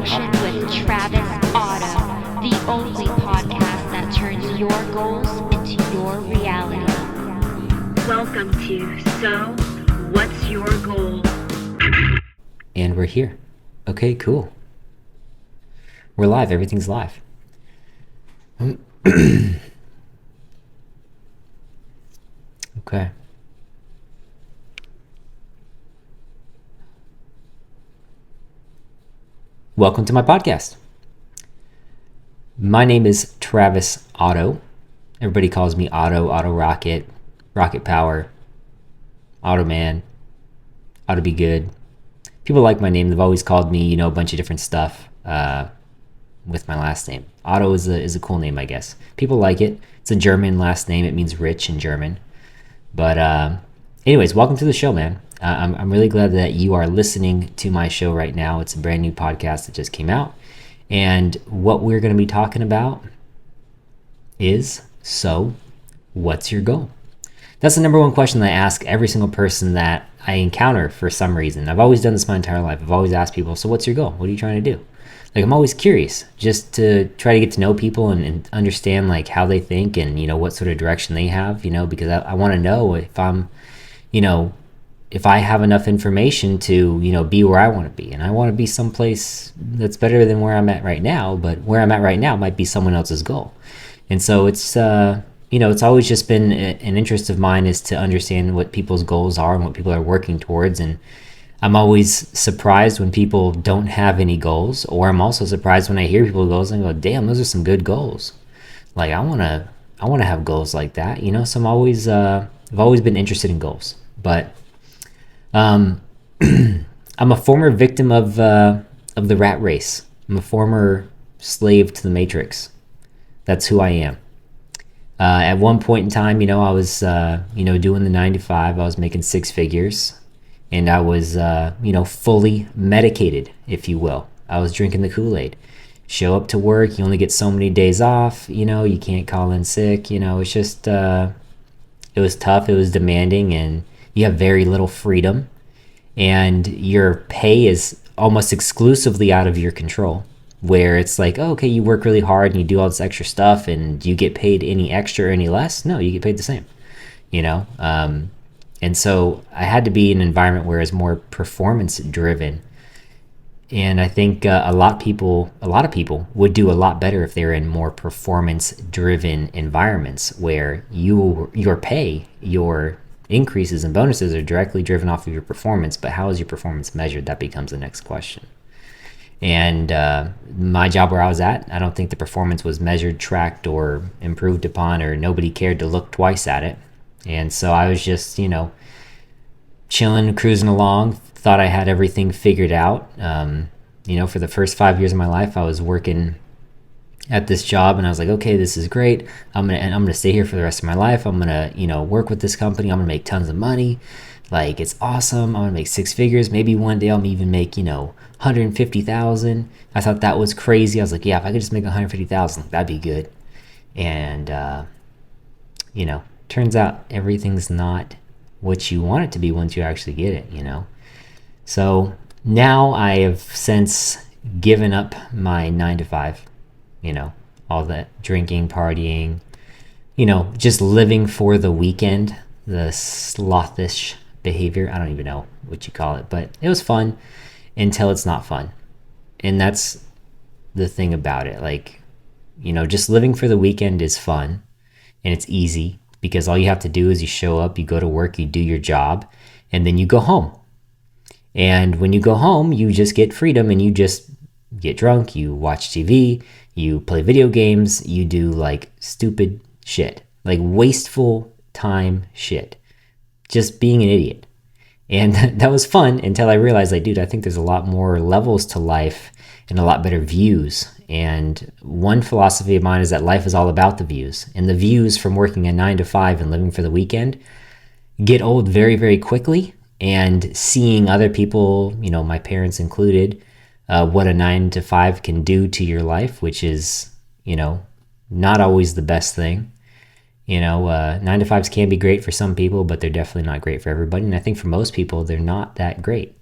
Action with Travis Otto, the only podcast that turns your goals into your reality. Welcome to So, What's Your Goal? And we're here. Okay, cool. We're live. Everything's live. Okay. Welcome to my podcast. My name is Travis Otto. Everybody calls me Otto, Otto Rocket, Rocket Power, Otto Man, Otto Be Good. People like my name. They've always called me, a bunch of different stuff with my last name. Otto is a cool name, I guess. People like it. It's a German last name. It means rich in German. But anyways, welcome to the show, man. I'm really glad that you are listening to my show right now. It's a brand new podcast that just came out. And what we're going to be talking about is, so what's your goal? That's the number one question that I ask every single person that I encounter for some reason. I've always done this my entire life. I've always asked people, so what's your goal? What are you trying to do? Like, I'm always curious just to try to get to know people and understand like how they think and, what sort of direction they have, because I want to know if I'm, if I have enough information to, be where I want to be. And I want to be someplace that's better than where I'm at right now, but where I'm at right now might be someone else's goal. And so it's, it's always just been an interest of mine is to understand what people's goals are and what people are working towards. And I'm always surprised when people don't have any goals, or I'm also surprised when I hear people's goals and I go, damn, those are some good goals. Like, I want to have goals like that, So I'm always, I've always been interested in goals, but I'm a former victim of the rat race. I'm a former slave to the Matrix. That's who I am. At one point in time, I was, doing the 9 to 5. I was making six figures, and I was, fully medicated, if you will. I was drinking the Kool-Aid. Show up to work, you only get so many days off. You can't call in sick. It's just, it was tough. It was demanding, and you have very little freedom, and your pay is almost exclusively out of your control, where it's like, oh, okay, you work really hard and you do all this extra stuff, and do you get paid any extra or any less? No, you get paid the same, and so I had to be in an environment where it's more performance driven. And I think a lot of people would do a lot better if they're in more performance driven environments where your pay, your increases and bonuses are directly driven off of your performance. But how is your performance measured? That becomes the next question. And my job where I was at, I don't think the performance was measured, tracked, or improved upon, or nobody cared to look twice at it. And so I was just, chilling, cruising along, thought I had everything figured out. For the first 5 years of my life, I was working at this job, and I was like, okay, this is great. I'm gonna stay here for the rest of my life. I'm gonna, work with this company. I'm gonna make tons of money. Like, it's awesome. I'm gonna make six figures. Maybe one day I'll even make, 150,000. I thought that was crazy. I was like, yeah, if I could just make 150,000, that'd be good. And turns out everything's not what you want it to be once you actually get it. So now I have since given up my 9 to 5, all that drinking, partying, just living for the weekend, the slothish behavior. I don't even know what you call it, but it was fun until it's not fun. And that's the thing about it. Like, just living for the weekend is fun and it's easy because all you have to do is you show up, you go to work, you do your job, and then you go home. And when you go home, you just get freedom and you just get drunk, you watch TV, you play video games, you do like stupid shit, like wasteful time shit, just being an idiot. And that was fun until I realized, like, dude, I think there's a lot more levels to life and a lot better views. And one philosophy of mine is that life is all about the views. And the views from working a 9 to 5 and living for the weekend get old very, very quickly. And seeing other people, my parents included, what a 9 to 5 can do to your life, which is, not always the best thing. 9 to 5s can be great for some people, but they're definitely not great for everybody. And I think for most people, they're not that great.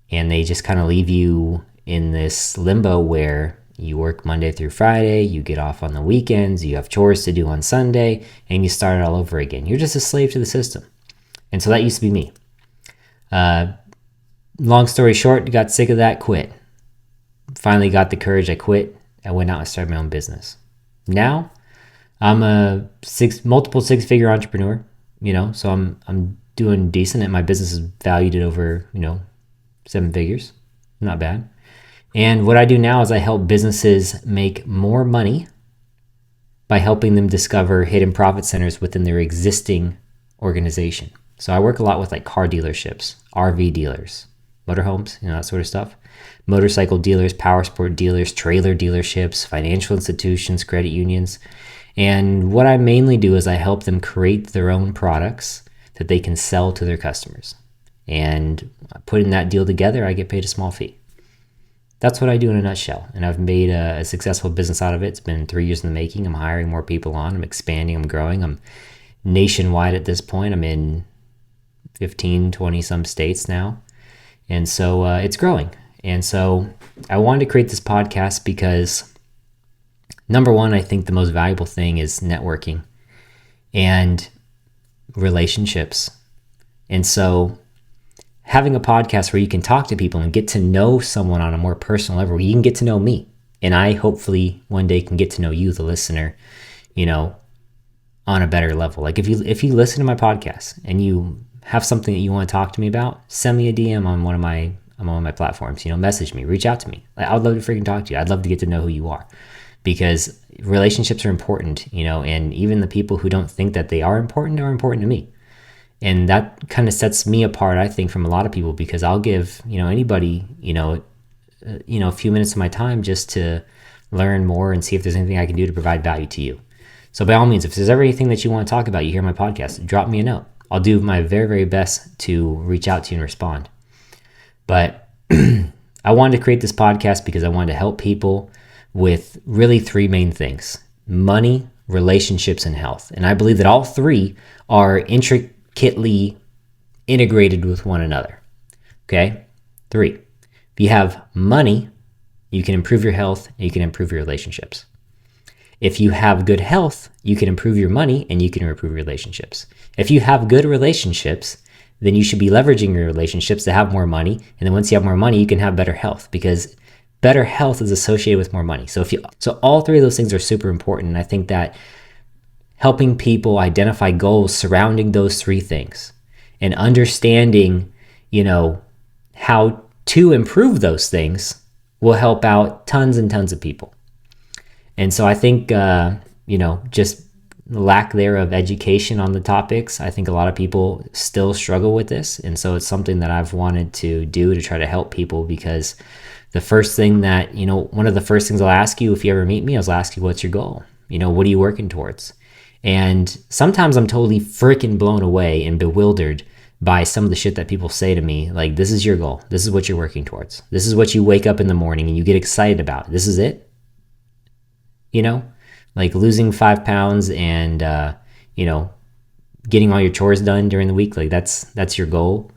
And they just kind of leave you in this limbo where you work Monday through Friday, you get off on the weekends, you have chores to do on Sunday, and you start it all over again. You're just a slave to the system. And so that used to be me. Long story short, got sick of that, quit. Finally got the courage, I quit. I went out and started my own business. Now, I'm a multiple six-figure entrepreneur, so I'm doing decent, and my business is valued at over, 7 figures. Not bad. And what I do now is I help businesses make more money by helping them discover hidden profit centers within their existing organization. So I work a lot with like car dealerships, RV dealers, motorhomes, that sort of stuff, motorcycle dealers, power sport dealers, trailer dealerships, financial institutions, credit unions. And what I mainly do is I help them create their own products that they can sell to their customers. And putting that deal together, I get paid a small fee. That's what I do in a nutshell. And I've made a successful business out of it. It's been 3 years in the making. I'm hiring more people on. I'm expanding. I'm growing. I'm nationwide at this point. I'm in 15, 20 some states now. And so it's growing. And so I wanted to create this podcast because, number one, I think the most valuable thing is networking and relationships. And so having a podcast where you can talk to people and get to know someone on a more personal level, where you can get to know me. And I hopefully one day can get to know you, the listener, on a better level. Like if you listen to my podcast and you have something that you want to talk to me about, send me a DM on one of my platforms, message me, reach out to me. I would love to freaking talk to you. I'd love to get to know who you are, because relationships are important, and even the people who don't think that they are important to me. And that kind of sets me apart, I think, from a lot of people, because I'll give, anybody, a few minutes of my time just to learn more and see if there's anything I can do to provide value to you. So by all means, if there's ever anything that you want to talk about, you hear my podcast, drop me a note. I'll do my very, very best to reach out to you and respond. But I wanted to create this podcast because I wanted to help people with really 3 main things: money, relationships, and health. And I believe that all 3 are intricately integrated with one another. Okay? 3. If you have money, you can improve your health and you can improve your relationships. If you have good health, you can improve your money and you can improve your relationships. If you have good relationships, then you should be leveraging your relationships to have more money. And then once you have more money, you can have better health, because better health is associated with more money. So all 3 of those things are super important. And I think that helping people identify goals surrounding those 3 things and understanding, how to improve those things will help out tons and tons of people. And so I think, just lack there of education on the topics, I think a lot of people still struggle with this. And so it's something that I've wanted to do to try to help people, because the first thing that, one of the first things I'll ask you if you ever meet me, I'll ask you, what's your goal? What are you working towards? And sometimes I'm totally freaking blown away and bewildered by some of the shit that people say to me. Like, this is your goal. This is what you're working towards. This is what you wake up in the morning and you get excited about. This is it? Like losing 5 pounds and, getting all your chores done during the week. Like that's your goal.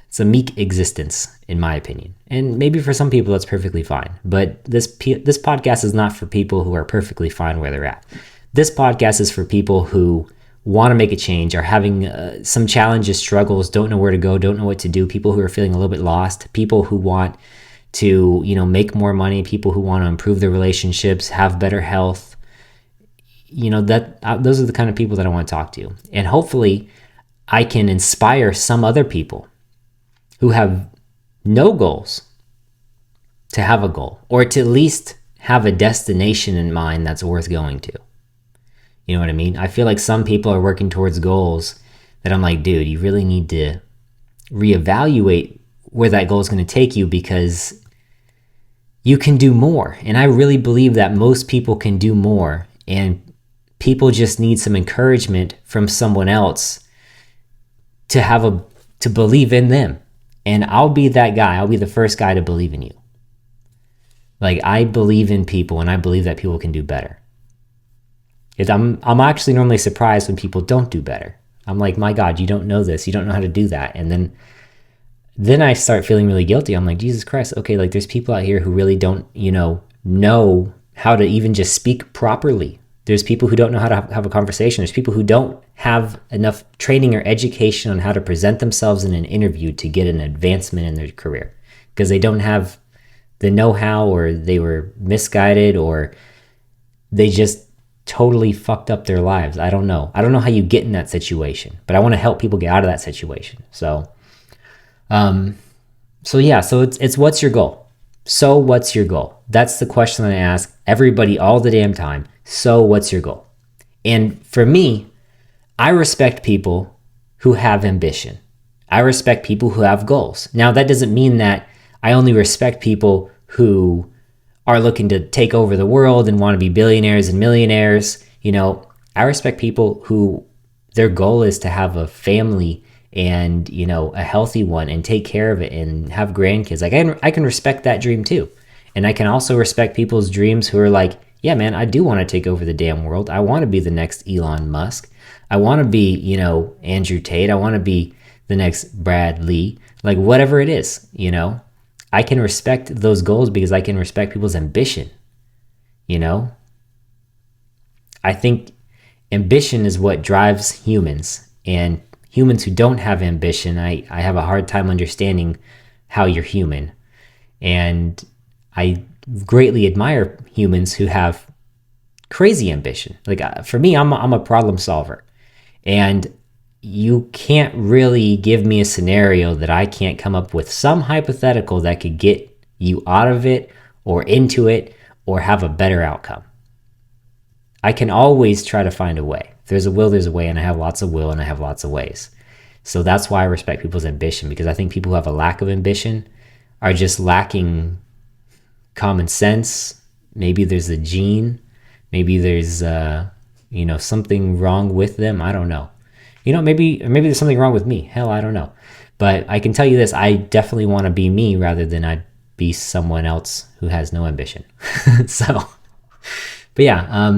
It's a meek existence, in my opinion. And maybe for some people that's perfectly fine. But this podcast is not for people who are perfectly fine where they're at. This podcast is for people who want to make a change, are having some challenges, struggles, don't know where to go, don't know what to do, people who are feeling a little bit lost, people who want to, make more money, people who want to improve their relationships, have better health. Those are the kind of people that I want to talk to. And hopefully I can inspire some other people who have no goals to have a goal, or to at least have a destination in mind that's worth going to. You know what I mean? I feel like some people are working towards goals that I'm like, dude, you really need to reevaluate where that goal is going to take you, because you can do more. And I really believe that most people can do more, and people just need some encouragement from someone else to believe in them. And I'll be that guy. I'll be the first guy to believe in you. Like, I believe in people, and I believe that people can do better. I'm actually normally surprised when people don't do better. I'm like, my God, you don't know this. You don't know how to do that. And then then I start feeling really guilty. I'm like, Jesus Christ, okay, like there's people out here who really don't, know how to even just speak properly. There's people who don't know how to have a conversation. There's people who don't have enough training or education on how to present themselves in an interview to get an advancement in their career because they don't have the know-how, or they were misguided, or they just totally fucked up their lives. I don't know how you get in that situation, but I want to help people get out of that situation. So it's what's your goal? So what's your goal? That's the question that I ask everybody all the damn time. So what's your goal? And for me, I respect people who have ambition. I respect people who have goals. Now, that doesn't mean that I only respect people who are looking to take over the world and want to be billionaires and millionaires. I respect people who their goal is to have a family and, a healthy one and take care of it and have grandkids. Like I can respect that dream too. And I can also respect people's dreams who are like, yeah, man, I do want to take over the damn world. I want to be the next Elon Musk. I want to be, Andrew Tate. I want to be the next Brad Lee, like whatever it is, I can respect those goals because I can respect people's ambition. I think ambition is what drives humans, and humans who don't have ambition, I have a hard time understanding how you're human. And I greatly admire humans who have crazy ambition. Like for me, I'm a problem solver, and you can't really give me a scenario that I can't come up with some hypothetical that could get you out of it or into it or have a better outcome. I can always try to find a way. If there's a will, there's a way, and I have lots of will and I have lots of ways. So that's why I respect people's ambition, because I think people who have a lack of ambition are just lacking common sense. Maybe there's a gene. Maybe there's, something wrong with them. I don't know. Maybe there's something wrong with me. Hell, I don't know. But I can tell you this, I definitely want to be me rather than I be someone else who has no ambition. But yeah,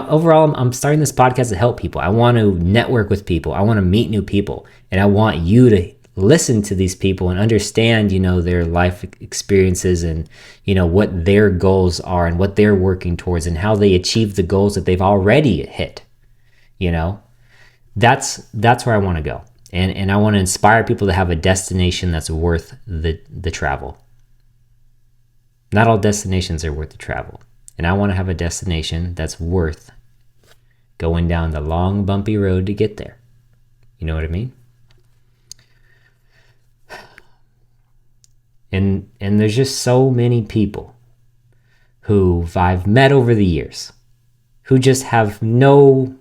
overall, I'm starting this podcast to help people. I want to network with people. I want to meet new people. And I want you to listen to these people and understand, their life experiences and, what their goals are and what they're working towards and how they achieve the goals that they've already hit. That's where I want to go. And I want to inspire people to have a destination that's worth the travel. Not all destinations are worth the travel. And I want to have a destination that's worth going down the long, bumpy road to get there. You know what I mean? And there's just so many people who I've met over the years who just have no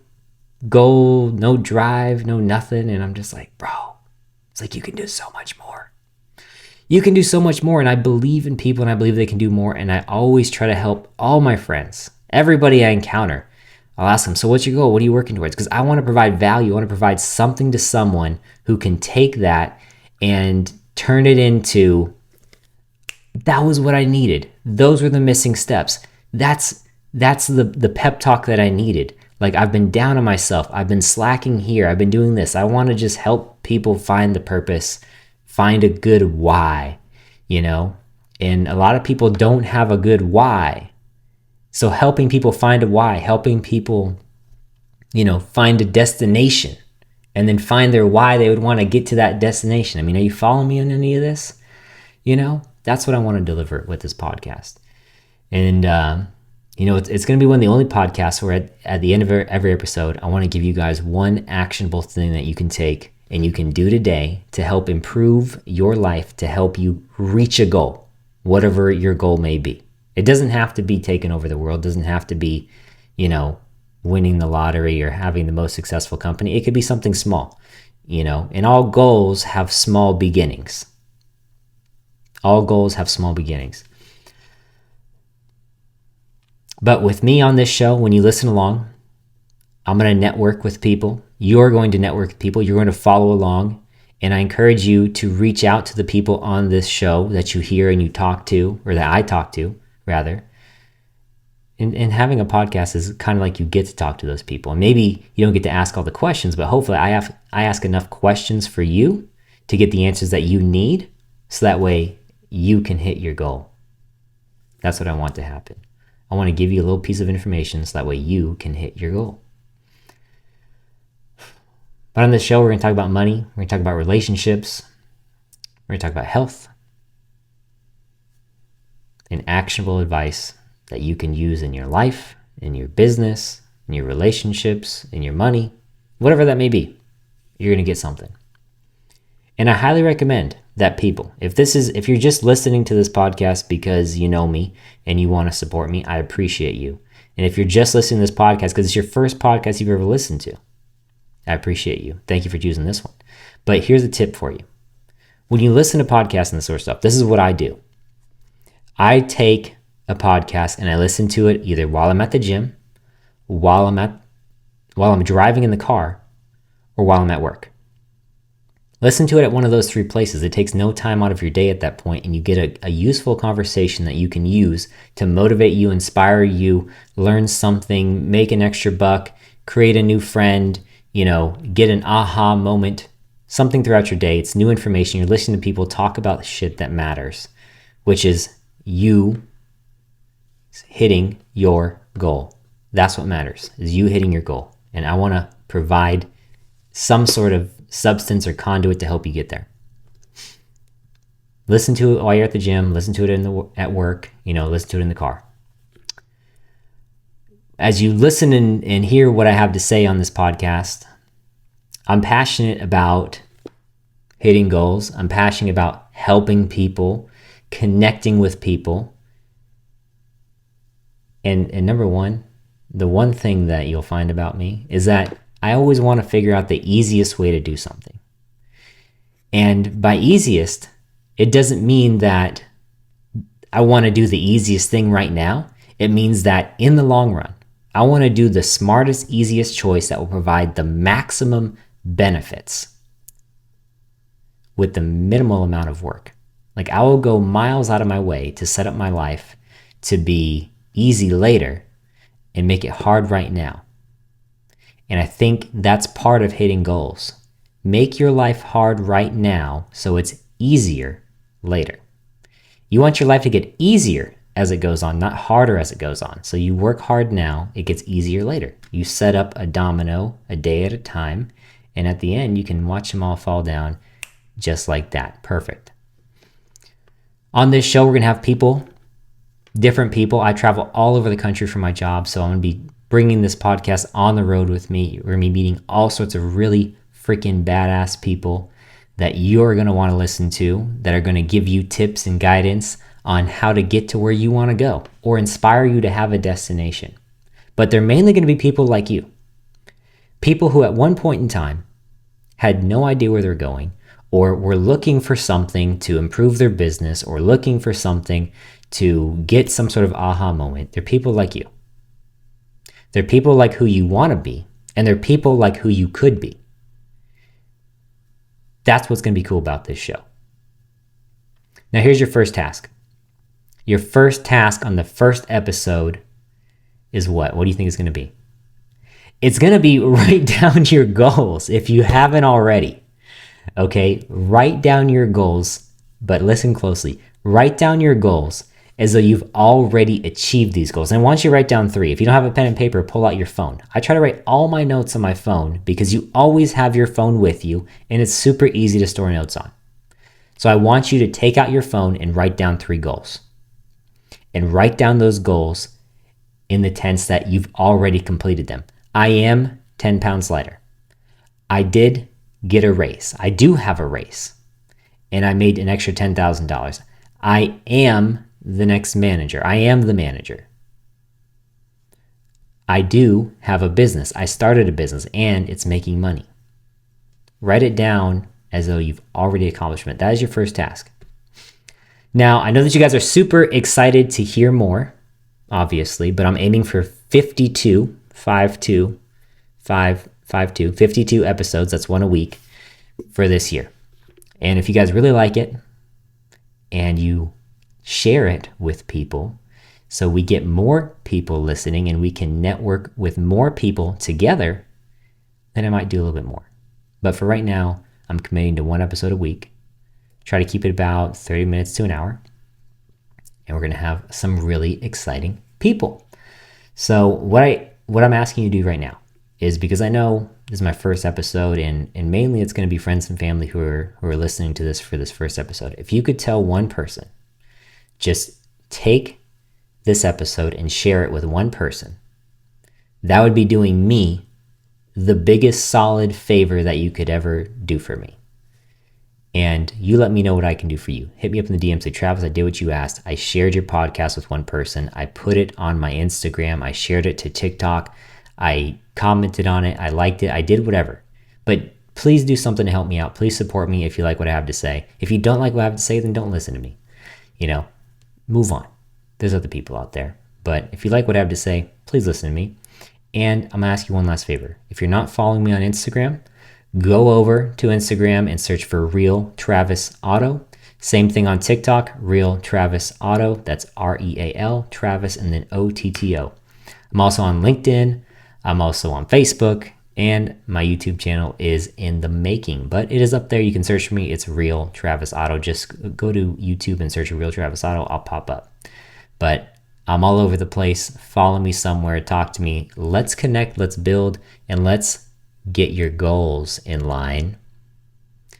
goal, no drive, no nothing. And I'm just like, bro, it's like you can do so much more. You can do so much more, and I believe in people, and I believe they can do more, and I always try to help all my friends, everybody I encounter. I'll ask them, so what's your goal? What are you working towards? Because I want to provide value. I want to provide something to someone who can take that and turn it into, that was what I needed. Those were the missing steps. That's the pep talk that I needed. Like, I've been down on myself. I've been slacking here. I've been doing this. I want to just help people find the purpose, find a good why, and a lot of people don't have a good why. So helping people find a why, helping people, find a destination and then find their why they would want to get to that destination. I mean, are you following me on any of this? That's what I want to deliver with this podcast. And, it's going to be one of the only podcasts where at the end of every episode, I want to give you guys one actionable thing that you can take and you can do today to help improve your life, to help you reach a goal, whatever your goal may be. It doesn't have to be taking over the world. It doesn't have to be, winning the lottery or having the most successful company. It could be something small, and all goals have small beginnings. All goals have small beginnings. But with me on this show, when you listen along, I'm going to network with people. You're going to network with people. You're going to follow along. And I encourage you to reach out to the people on this show that you hear and you talk to, or that I talk to, rather. And having a podcast is kind of like you get to talk to those people. And maybe you don't get to ask all the questions, but hopefully I ask enough questions for you to get the answers that you need. so that way you can hit your goal. That's what I want to happen. I want to give you a little piece of information so that way you can hit your goal. But on this show, we're going to talk about money. We're going to talk about relationships. We're going to talk about health and actionable advice that you can use in your life, in your business, in your relationships, in your money, whatever that may be. You're going to get something. And I highly recommend that people, if you're just listening to this podcast because you know me and you want to support me, I appreciate you. And if you're just listening to this podcast because it's your first podcast you've ever listened to, I appreciate you. Thank you for choosing this one. But here's a tip for you. When you listen to podcasts and this sort of stuff, this is what I do. I take a podcast and I listen to it either while I'm at the gym, while I'm driving in the car, or while I'm at work. Listen to it at one of those three places. It takes no time out of your day at that point, and you get a useful conversation that you can use to motivate you, inspire you, learn something, make an extra buck, create a new friend, get an aha moment, something throughout your day. It's new information. You're listening to people talk about shit that matters, which is you hitting your goal. That's what matters, is you hitting your goal. And I want to provide some sort of substance or conduit to help you get there. Listen to it while you're at the gym. Listen to it at work. Listen to it in the car. As you listen and hear what I have to say on this podcast, I'm passionate about hitting goals. I'm passionate about helping people, connecting with people. And number one, the one thing that you'll find about me is that I always want to figure out the easiest way to do something. And by easiest, it doesn't mean that I want to do the easiest thing right now. It means that in the long run, I want to do the smartest, easiest choice that will provide the maximum benefits with the minimal amount of work. Like, I will go miles out of my way to set up my life to be easy later and make it hard right now. And I think that's part of hitting goals. Make your life hard right now so it's easier later. You want your life to get easier as it goes on, not harder as it goes on. So you work hard now, it gets easier later. You set up a domino a day at a time, and at the end, you can watch them all fall down just like that. Perfect. On this show, we're going to have people, different people. I travel all over the country for my job, so I'm going to be bringing this podcast on the road with me. We're going to be meeting all sorts of really freaking badass people that you're going to want to listen to, that are going to give you tips and guidance on how to get to where you want to go or inspire you to have a destination. But they're mainly going to be people like you. People who at one point in time had no idea where they're going, or were looking for something to improve their business, or looking for something to get some sort of aha moment. They're people like you. They're people like who you want to be, and they're people like who you could be. That's what's going to be cool about this show. Now, here's your first task. Your first task on the first episode is what? What do you think it's going to be? It's going to be write down your goals if you haven't already. Okay? Write down your goals, but listen closely. Write down your goals as though you've already achieved these goals. And once you write down 3, if you don't have a pen and paper, pull out your phone. I try to write all my notes on my phone because you always have your phone with you, and it's super easy to store notes on. So I want you to take out your phone and write down 3 goals. And write down those goals in the tense that you've already completed them. I am 10 pounds lighter. I did get a raise. I do have a raise. And I made an extra $10,000. I am the next manager. I am the manager. I do have a business. I started a business and it's making money. Write it down as though you've already accomplished it. That is your first task. Now, I know that you guys are super excited to hear more, obviously, but I'm aiming for 52 episodes. That's one a week for this year. And if you guys really like it and you share it with people so we get more people listening and we can network with more people together, then I might do a little bit more. But for right now, I'm committing to 1 episode a week. Try to keep it about 30 minutes to an hour. And we're going to have some really exciting people. So what I'm asking you to do right now is, because I know this is my first episode, and mainly it's going to be friends and family who are listening to this for this first episode. If you could tell one person, just take this episode and share it with one person, that would be doing me the biggest solid favor that you could ever do for me. And you let me know what I can do for you. Hit me up in the DM, say, Travis, I did what you asked. I shared your podcast with one person. I put it on my Instagram. I shared it to TikTok. I commented on it. I liked it. I did whatever. But please do something to help me out. Please support me if you like what I have to say. If you don't like what I have to say, then don't listen to me. Move on. There's other people out there. But if you like what I have to say, please listen to me. And I'm going to ask you one last favor. If you're not following me on Instagram, go over to Instagram and search for Real Travis Auto. Same thing on TikTok, Real Travis Auto. That's REAL, Travis, and then OTTO. I'm also on LinkedIn. I'm also on Facebook. And my YouTube channel is in the making. But it is up there. You can search for me. It's Real Travis Auto. Just go to YouTube and search for Real Travis Auto. I'll pop up. But I'm all over the place. Follow me somewhere. Talk to me. Let's connect. Let's build. And let's get your goals in line.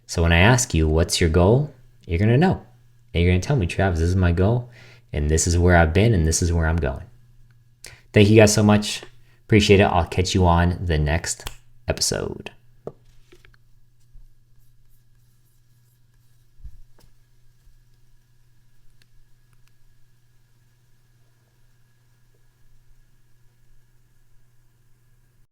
So when I ask you, what's your goal? You're going to know. And you're going to tell me, Travis, this is my goal. And this is where I've been. And this is where I'm going. Thank you guys so much. Appreciate it. I'll catch you on the next episode.